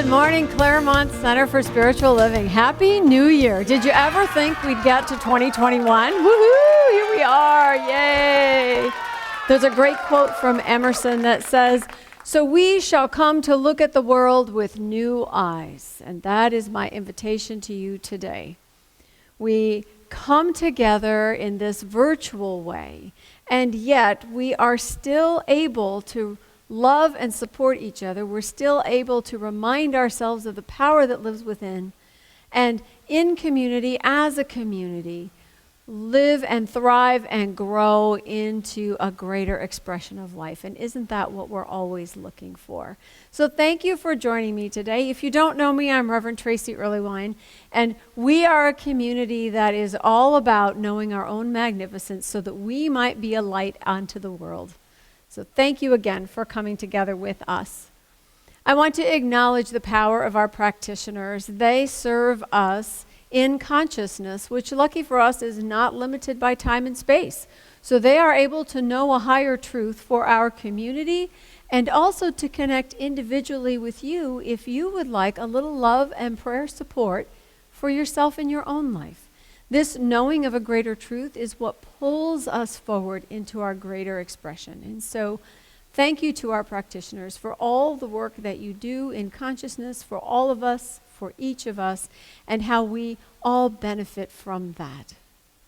morning, Claremont Center for Spiritual Living. Happy New Year. Did you ever think we'd get to 2021? Woohoo! Here we are. Yay! There's a great quote from Emerson that says, "So we shall come to look at the world with new eyes." And that is my invitation to you today. We come together in this virtual way, and yet we are still able to love and support each other. We're still able to remind ourselves of the power that lives within, and in community, as a community, live and thrive and grow into a greater expression of life. And isn't that what we're always looking for? So thank you for joining me today. If you don't know me, I'm Reverend Tracy Earlywine, and we are a community that is all about knowing our own magnificence so that we might be a light unto the world. So thank you again for coming together with us. I want to acknowledge the power of our practitioners. They serve us in consciousness, which, lucky for us, is not limited by time and space. So they are able to know a higher truth for our community and also to connect individually with you if you would like a little love and prayer support for yourself in your own life. This knowing of a greater truth is what pulls us forward into our greater expression. And so thank you to our practitioners for all the work that you do in consciousness for all of us, for each of us, and how we all benefit from that.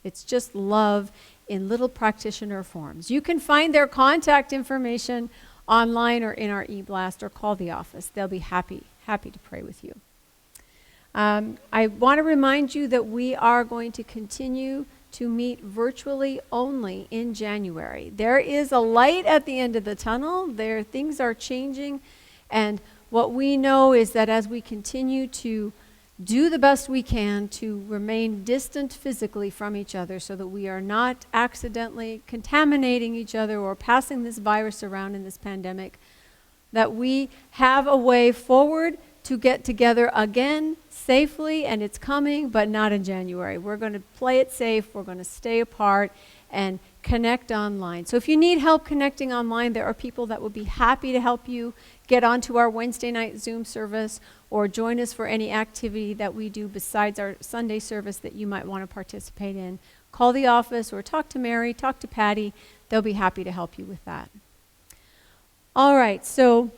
It's just love in little practitioner forms. You can find their contact information online or in our e-blast, or call the office. They'll be happy to pray with you. I want to remind you that we are going to continue to meet virtually only in January. There is a light at the end of the tunnel. Things are changing, and what we know is that as we continue to do the best we can to remain distant physically from each other so that we are not accidentally contaminating each other or passing this virus around in this pandemic, that we have a way forward to get together again safely, and it's coming, but not in January. We're going to play it safe. We're going to stay apart and connect online. So if you need help connecting online, there are people that will be happy to help you get onto our Wednesday night Zoom service or join us for any activity that we do besides our Sunday service that you might want to participate in. Call the office or talk to Mary, talk to Patty. They'll be happy to help you with that. All right, so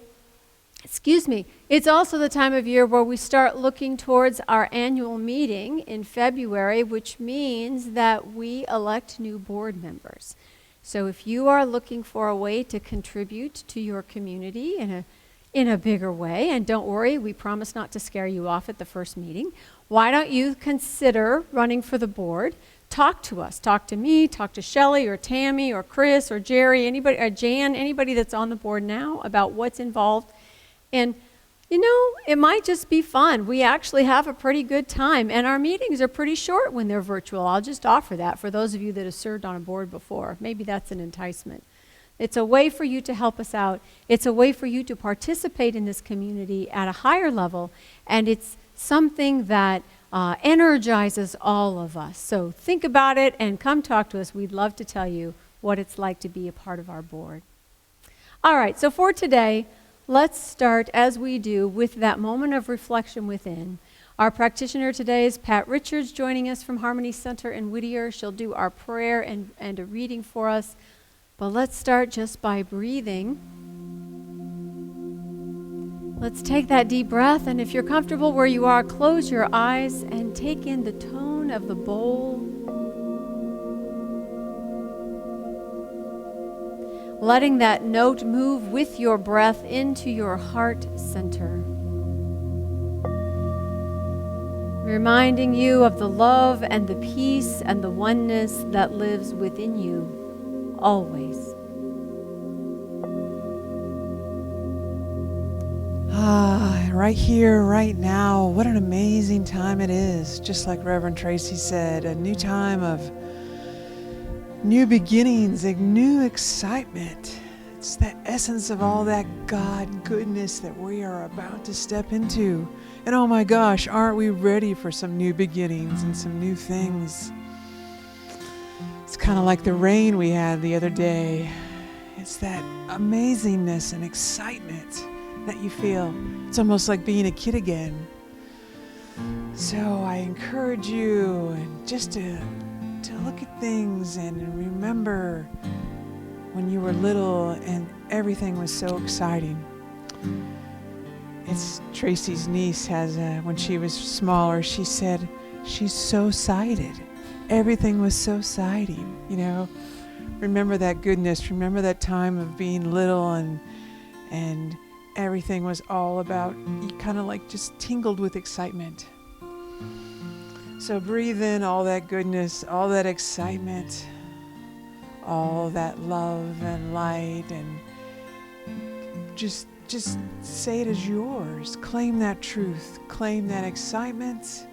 it's also the time of year where we start looking towards our annual meeting in February, which means that we elect new board members. So if you are looking for a way to contribute to your community in a bigger way, and don't worry, we promise not to scare you off at the first meeting, why don't you consider running for the board? Talk to us. Talk to me, talk to Shelley or Tammy or Chris or Jerry, anybody, or Jan, anybody that's on the board now about what's involved. And, it might just be fun. We actually have a pretty good time, and our meetings are pretty short when they're virtual. I'll just offer that for those of you that have served on a board before. Maybe that's an enticement. It's a way for you to help us out. It's a way for you to participate in this community at a higher level, and it's something that energizes all of us. So think about it and come talk to us. We'd love to tell you what it's like to be a part of our board. All right, so for today, let's start, as we do, with that moment of reflection within. Our practitioner today is Pat Richards, joining us from Harmony Center in Whittier. She'll do our prayer and a reading for us. But let's start just by breathing. Let's take that deep breath, and if you're comfortable where you are, close your eyes and take in the tone of the bowl. Letting that note move with your breath into your heart center. Reminding you of the love and the peace and the oneness that lives within you, always. Right here, right now, what an amazing time it is. Just like Reverend Tracy said, a new time of new beginnings, a new excitement. It's the essence of all that God goodness that we are about to step into. And oh my gosh, aren't we ready for some new beginnings and some new things? It's kind of like the rain we had the other day. It's that amazingness and excitement that you feel. It's almost like being a kid again. So I encourage you and just to look at things and remember when you were little and everything was so exciting. It's Tracy's niece when she was smaller, she said, she's so excited. Everything was so exciting, you know. Remember that goodness. Remember that time of being little and everything was all about, you kind of like just tingled with excitement. So breathe in all that goodness, all that excitement, all that love and light, and just say it is yours. Claim that truth. Claim that excitement.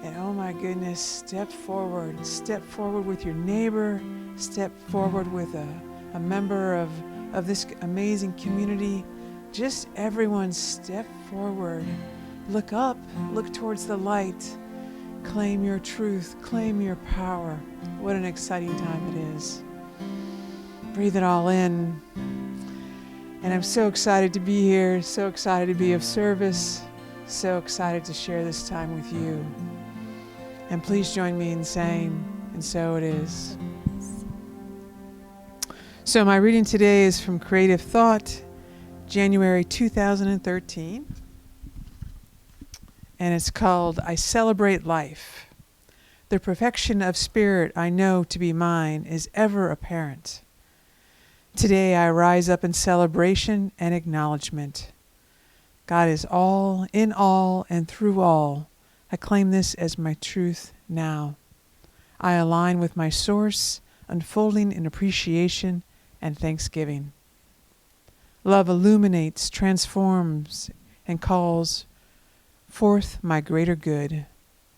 And oh my goodness, step forward. Step forward with your neighbor. Step forward with a member of this amazing community. Just everyone step forward. Look up. Look towards the light. Claim your truth. Claim your power. What an exciting time it is. Breathe it all in. And I'm so excited to be here. So excited to be of service. So excited to share this time with you. And please join me in saying, and so it is. So my reading today is from Creative Thought, January 2013. And it's called, I Celebrate Life. The perfection of spirit I know to be mine is ever apparent. Today I rise up in celebration and acknowledgement. God is all, in all, and through all. I claim this as my truth now. I align with my source, unfolding in appreciation and thanksgiving. Love illuminates, transforms, and calls forth my greater good.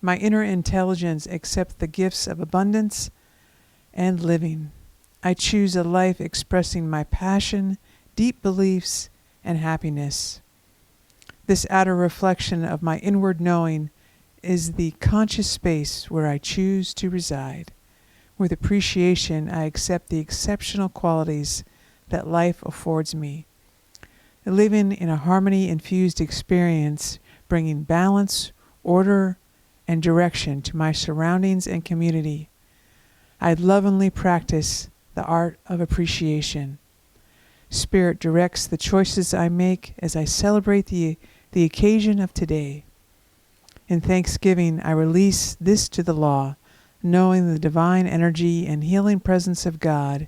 My inner intelligence accepts the gifts of abundance and living. I choose a life expressing my passion, deep beliefs, and happiness. This outer reflection of my inward knowing is the conscious space where I choose to reside. With appreciation, I accept the exceptional qualities that life affords me. Living in a harmony-infused experience, bringing balance, order, and direction to my surroundings and community. I lovingly practice the art of appreciation. Spirit directs the choices I make as I celebrate the occasion of today. In thanksgiving, I release this to the law, knowing the divine energy and healing presence of God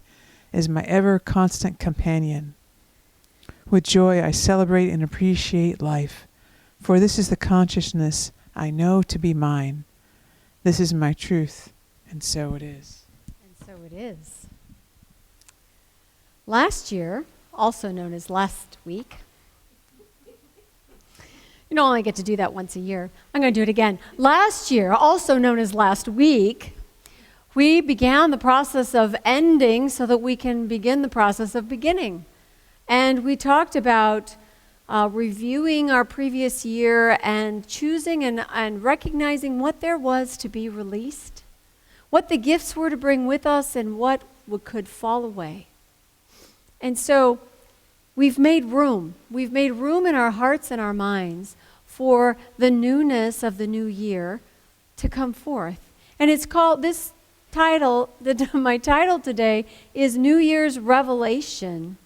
is my ever-constant companion. With joy, I celebrate and appreciate life, for this is the consciousness I know to be mine. This is my truth, and so it is. And so it is. Last year, also known as last week, you don't only get to do that once a year. I'm going to do it again. Last year, also known as last week, we began the process of ending so that we can begin the process of beginning. And we talked about reviewing our previous year and choosing and recognizing what there was to be released, what the gifts were to bring with us, and what could fall away. And so we've made room. We've made room in our hearts and our minds for the newness of the new year to come forth. And it's called, this title, my title today is New Year's Revelation.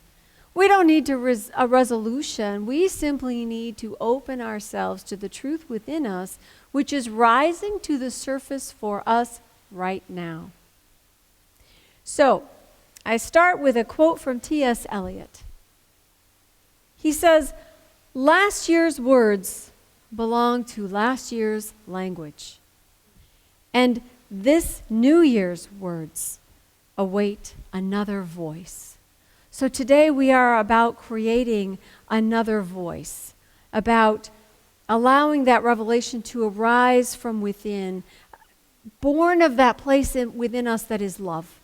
We don't need a resolution. We simply need to open ourselves to the truth within us, which is rising to the surface for us right now. So, I start with a quote from T.S. Eliot. He says, last year's words belong to last year's language. And this New Year's words await another voice. So today we are about creating another voice, about allowing that revelation to arise from within, born of that place within us that is love,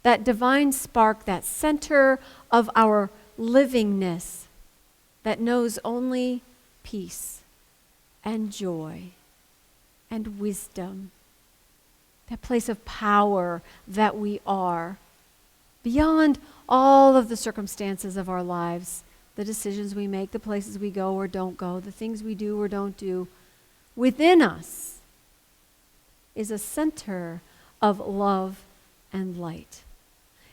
that divine spark, that center of our livingness that knows only peace and joy and wisdom, that place of power that we are, beyond all of the circumstances of our lives, the decisions we make, the places we go or don't go, the things we do or don't do, within us is a center of love and light.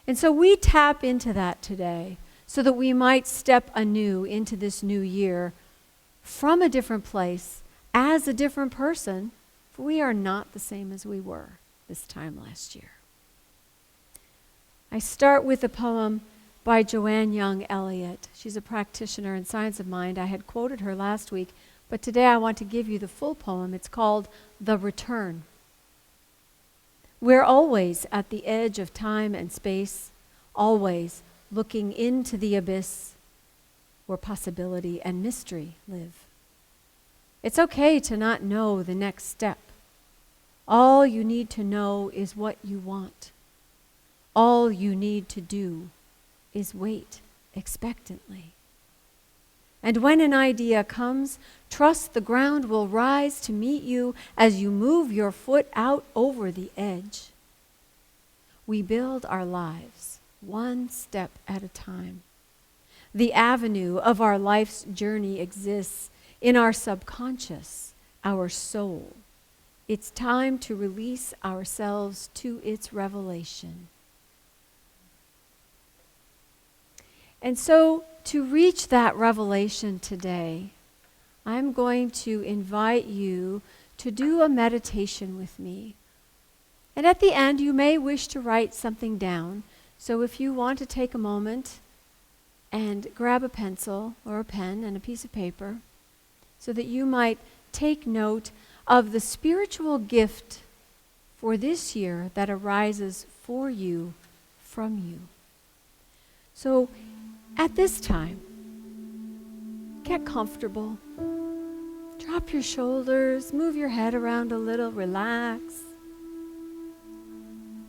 And so we tap into that today so that we might step anew into this new year from a different place, as a different person, for we are not the same as we were this time last year. I start with a poem by Joanne Young Elliott. She's a practitioner in science of mind. I had quoted her last week, but today I want to give you the full poem. It's called The Return. We're always at the edge of time and space, always looking into the abyss where possibility and mystery live. It's okay to not know the next step. All you need to know is what you want. All you need to do is wait expectantly. And when an idea comes, trust the ground will rise to meet you as you move your foot out over the edge. We build our lives one step at a time. The avenue of our life's journey exists in our subconscious, our soul. It's time to release ourselves to its revelation. And so, to reach that revelation today, I'm going to invite you to do a meditation with me. And at the end, you may wish to write something down. So if you want to take a moment and grab a pencil or a pen and a piece of paper, so that you might take note of the spiritual gift for this year that arises for you, from you. So at this time, get comfortable. Drop your shoulders, move your head around a little, relax.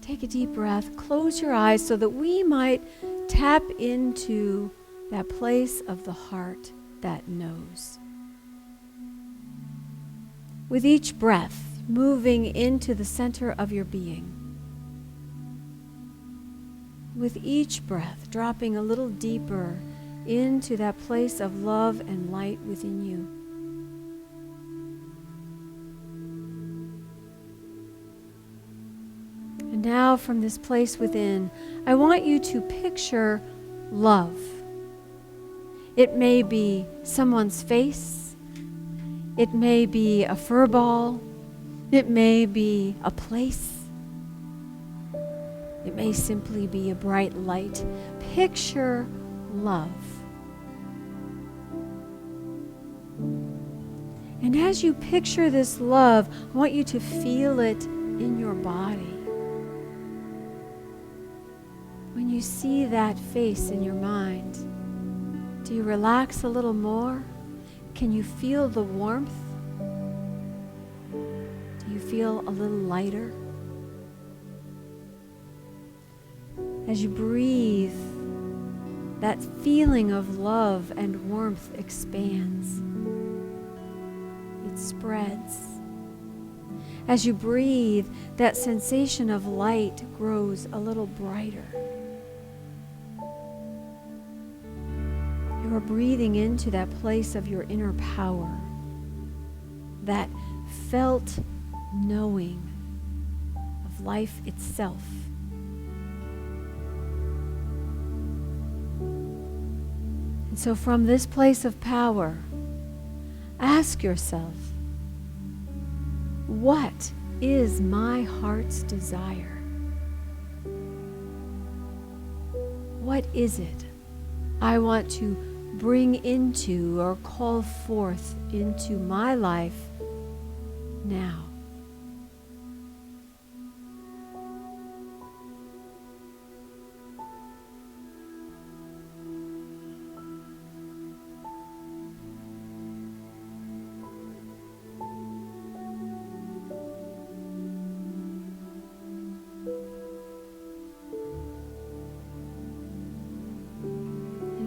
Take a deep breath, close your eyes so that we might tap into that place of the heart that knows. With each breath, moving into the center of your being. With each breath, dropping a little deeper into that place of love and light within you. And now from this place within, I want you to picture love. It may be someone's face. It may be a fur ball. It may be a place. It may simply be a bright light. Picture love. And as you picture this love, I want you to feel it in your body. When you see that face in your mind, do you relax a little more? Can you feel the warmth? Do you feel a little lighter? As you breathe, that feeling of love and warmth expands. It spreads. As you breathe, that sensation of light grows a little brighter. You are breathing into that place of your inner power, that felt knowing of life itself. And so from this place of power, ask yourself, what is my heart's desire? What is it I want to bring into or call forth into my life now?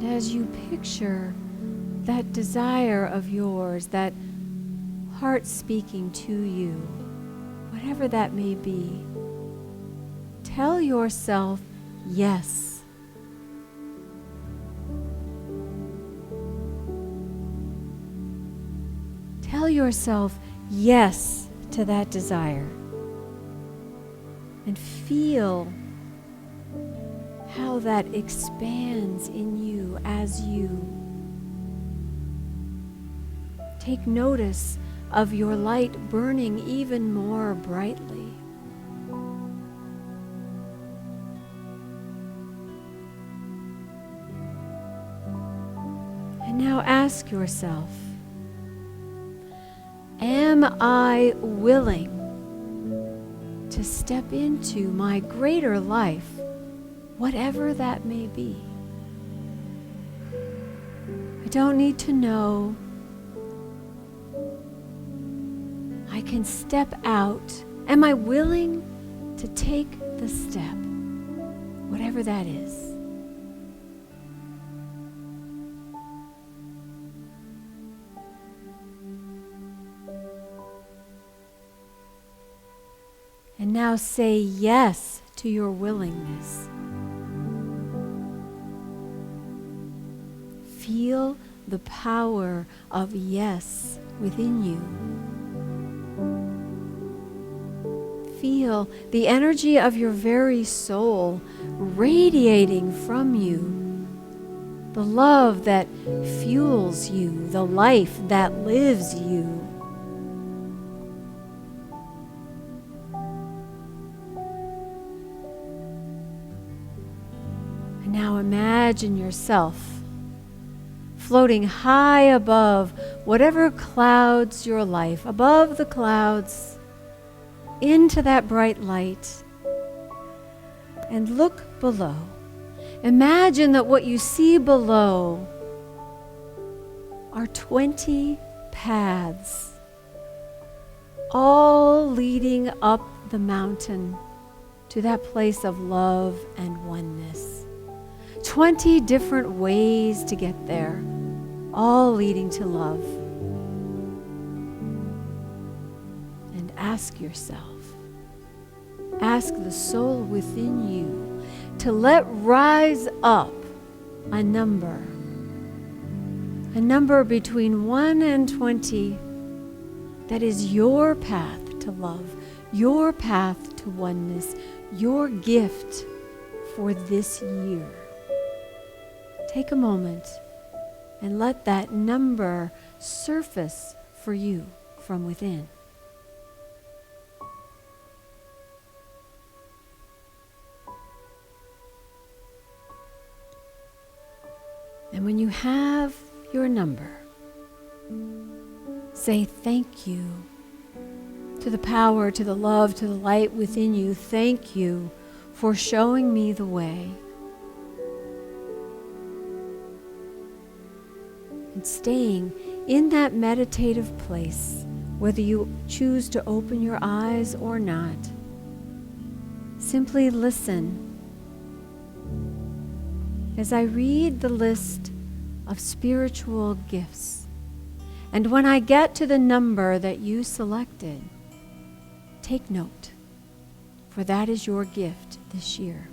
As you picture that desire of yours, that heart speaking to you, whatever that may be, tell yourself yes. tell yourself yes to that desire. And feel how that expands in you as you take notice of your light burning even more brightly. And now ask yourself, am I willing to step into my greater life, whatever that may be? I don't need to know. I can step out. Am I willing to take the step, whatever that is? And now say yes to your willingness. Feel the power of yes within you. Feel the energy of your very soul radiating from you. The love that fuels you, the life that lives you. And now imagine yourself floating high above whatever clouds your life, above the clouds, into that bright light, and look below. Imagine that what you see below are 20 paths, all leading up the mountain to that place of love and oneness. 20 different ways to get there, all leading to love. And ask yourself, ask the soul within you to let rise up a number between 1 and 20 that is your path to love, your path to oneness, your gift for this year. Take a moment and let that number surface for you from within. And when you have your number, say thank you to the power, to the love, to the light within you. Thank you for showing me the way. And staying in that meditative place, whether you choose to open your eyes or not, simply listen as I read the list of spiritual gifts. And when I get to the number that you selected, take note, for that is your gift this year.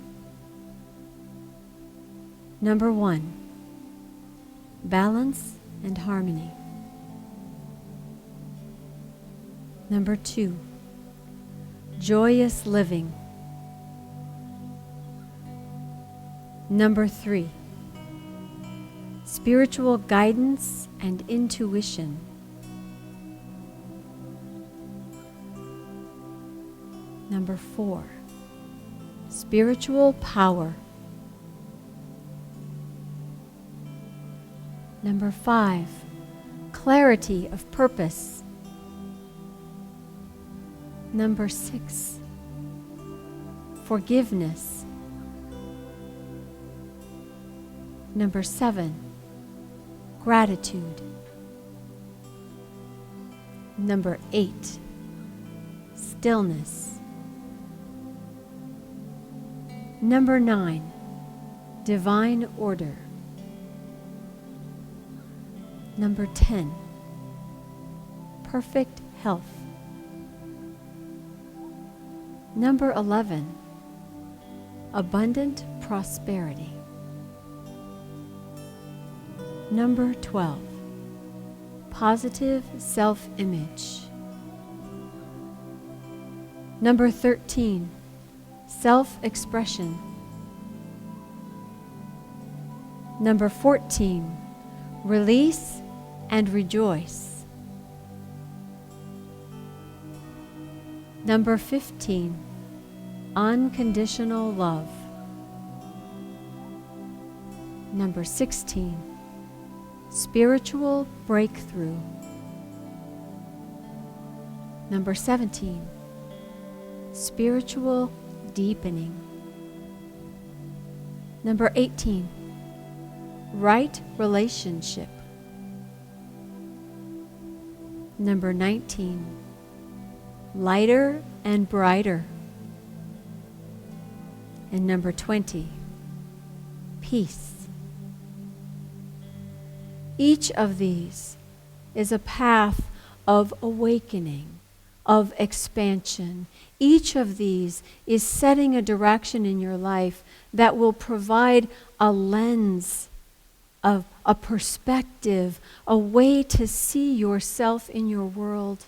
Number 1, balance and harmony. Number 2, joyous living. Number 3, spiritual guidance and intuition. Number 4, spiritual power. Number 5, clarity of purpose. Number 6, forgiveness. Number 7, gratitude. Number 8, stillness. Number 9, divine order. Number 10, perfect health. Number 11, abundant prosperity. Number 12, positive self-image. Number 13, self-expression. Number 14, release and rejoice. Number 15, unconditional love. Number 16, spiritual breakthrough. Number 17, spiritual deepening. Number 18, right relationship. Number 19, lighter and brighter. And number 20, peace. Each of these is a path of awakening, of expansion. Each of these is setting a direction in your life that will provide a lens, of a perspective, a way to see yourself in your world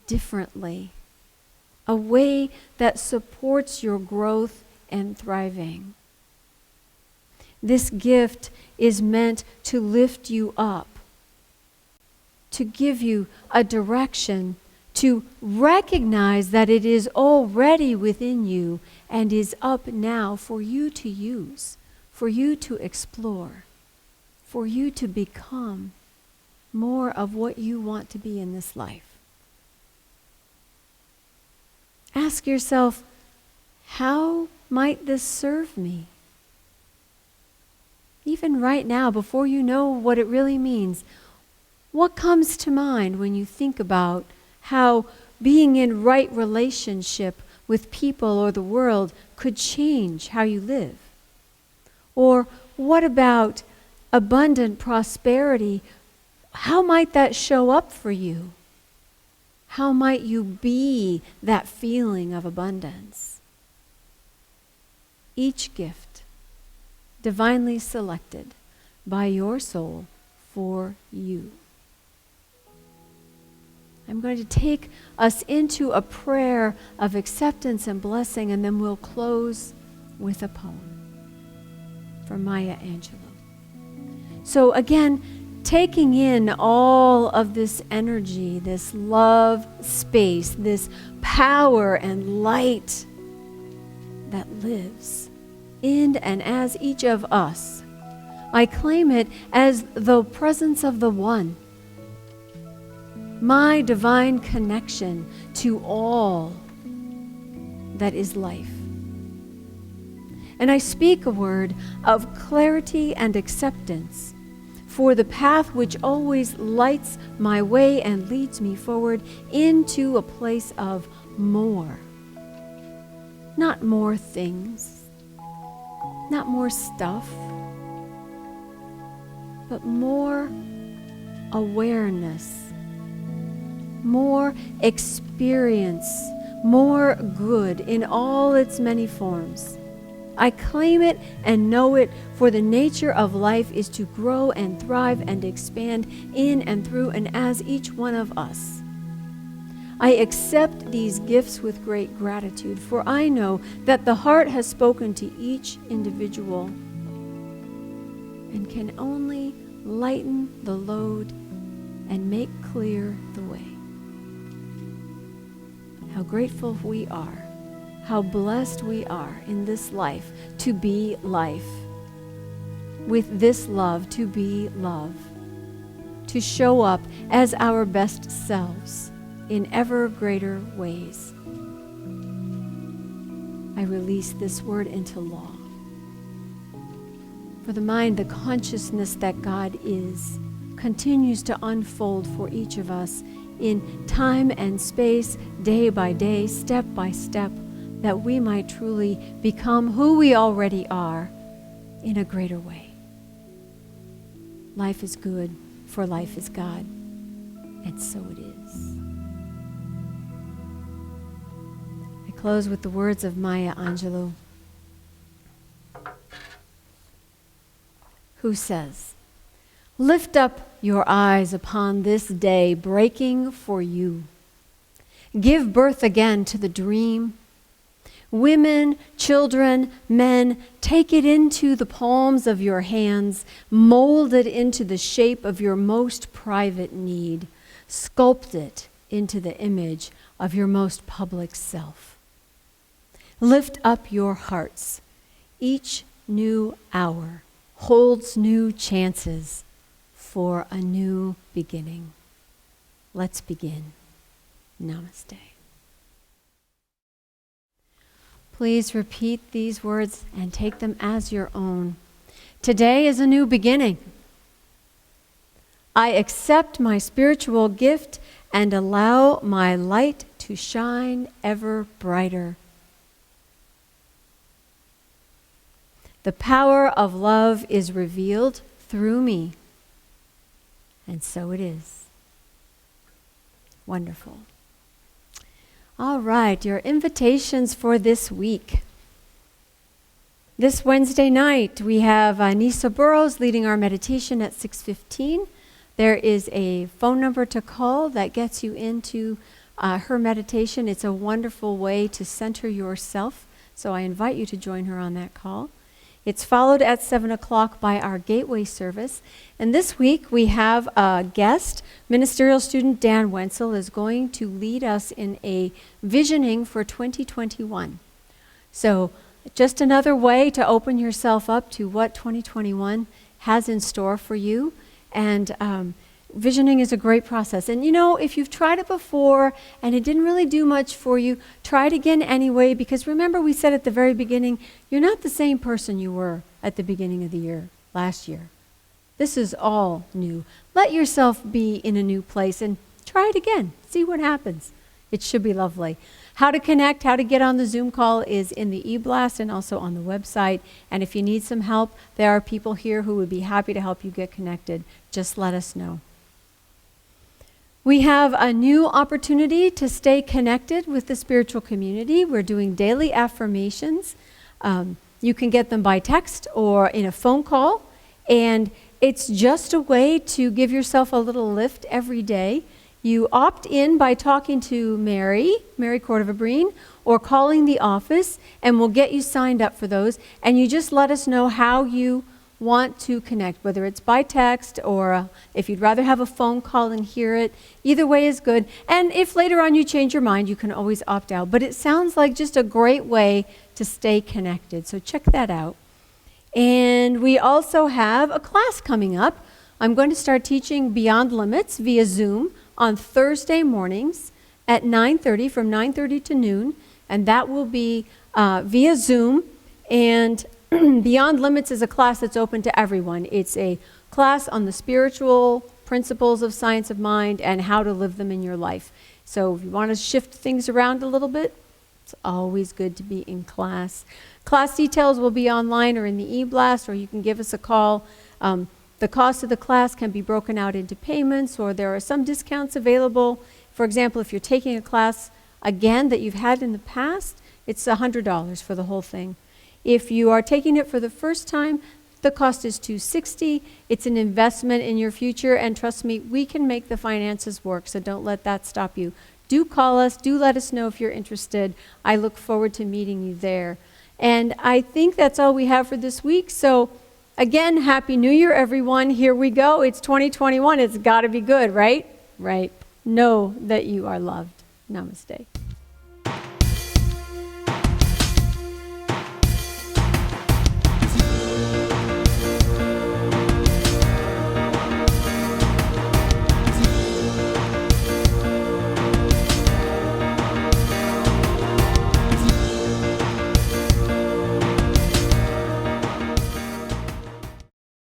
differently, a way that supports your growth and thriving. This gift is meant to lift you up, to give you a direction, to recognize that it is already within you and is up now for you to use, for you to explore, for you to become more of what you want to be in this life. Ask yourself, how might this serve me? Even right now, before you know what it really means, what comes to mind when you think about how being in right relationship with people or the world could change how you live? Or what about abundant prosperity? How might that show up for you? How might you be that feeling of abundance? Each gift divinely selected by your soul for you. I'm going to take us into a prayer of acceptance and blessing, and then we'll close with a poem from Maya Angelou. So again, taking in all of this energy, this love space, this power and light that lives in and as each of us, I claim it as the presence of the One, my divine connection to all that is life. And I speak a word of clarity and acceptance for the path which always lights my way and leads me forward into a place of more. Not more things, not more stuff, but more awareness, more experience, more good in all its many forms. I claim it and know it, for the nature of life is to grow and thrive and expand in and through and as each one of us. I accept these gifts with great gratitude, for I know that the heart has spoken to each individual and can only lighten the load and make clear the way. How grateful we are, how blessed we are in this life to be life, with this love to be love, to show up as our best selves in ever greater ways. I release this word into law. For the mind, the consciousness that God is continues to unfold for each of us in time and space, day by day, step by step, that we might truly become who we already are in a greater way. Life is good, for life is God, and so it is. I close with the words of Maya Angelou, who says, Lift up your eyes upon this day breaking for you. Give birth again to the dream. Women, children, men, take it into the palms of your hands, mold it into the shape of your most private need, sculpt it into the image of your most public self. Lift up your hearts. Each new hour holds new chances for a new beginning. Let's begin. Namaste. Please repeat these words and take them as your own. Today is a new beginning. I accept my spiritual gift and allow my light to shine ever brighter. The power of love is revealed through me. And so it is. Wonderful. All right, your invitations for this week. This Wednesday night, we have Nisa Burrows leading our meditation at 6:15. There is a phone number to call that gets you into her meditation. It's a wonderful way to center yourself, so I invite you to join her on that call. It's followed at 7 o'clock by our Gateway service. And this week we have a guest. Ministerial student Dan Wenzel is going to lead us in a visioning for 2021. So just another way to open yourself up to what 2021 has in store for you. And visioning is a great process. And you know, if you've tried it before and it didn't really do much for you, try it again anyway, because remember we said at the very beginning, you're not the same person you were at the beginning of the year, last year. This is all new. Let yourself be in a new place and try it again. See what happens. It should be lovely. How to connect, how to get on the Zoom call is in the e-blast and also on the website. And if you need some help, there are people here who would be happy to help you get connected. Just let us know. We have a new opportunity to stay connected with the spiritual community. We're doing daily affirmations. You can get them by text or in a phone call. And it's just a way to give yourself a little lift every day. You opt in by talking to Mary Cordova-Breen, or calling the office, and we'll get you signed up for those. And you just let us know how you want to connect, whether it's by text or if you'd rather have a phone call and hear it. Either way is good. And if later on you change your mind, you can always opt out. But it sounds like just a great way to stay connected. So check that out. And we also have a class coming up. I'm going to start teaching Beyond Limits via Zoom on Thursday mornings at 9:30, from 9:30 to noon. And that will be via Zoom. And Beyond Limits is a class that's open to everyone. It's a class on the spiritual principles of science of mind and how to live them in your life. So if you want to shift things around a little bit, it's always good to be in class. Class details will be online or in the e-blast, or you can give us a call. The cost of the class can be broken out into payments, or there are some discounts available. For example, if you're taking a class again that you've had in the past, it's $100 for the whole thing. If you are taking it for the first time, the cost is $260. It's an investment in your future, and trust me, we can make the finances work, so don't let that stop you. Do call us. Do let us know if you're interested. I look forward to meeting you there. And I think that's all we have for this week. So again, Happy New Year, everyone. Here we go. It's 2021. It's got to be good, right? Right. Know that you are loved. Namaste.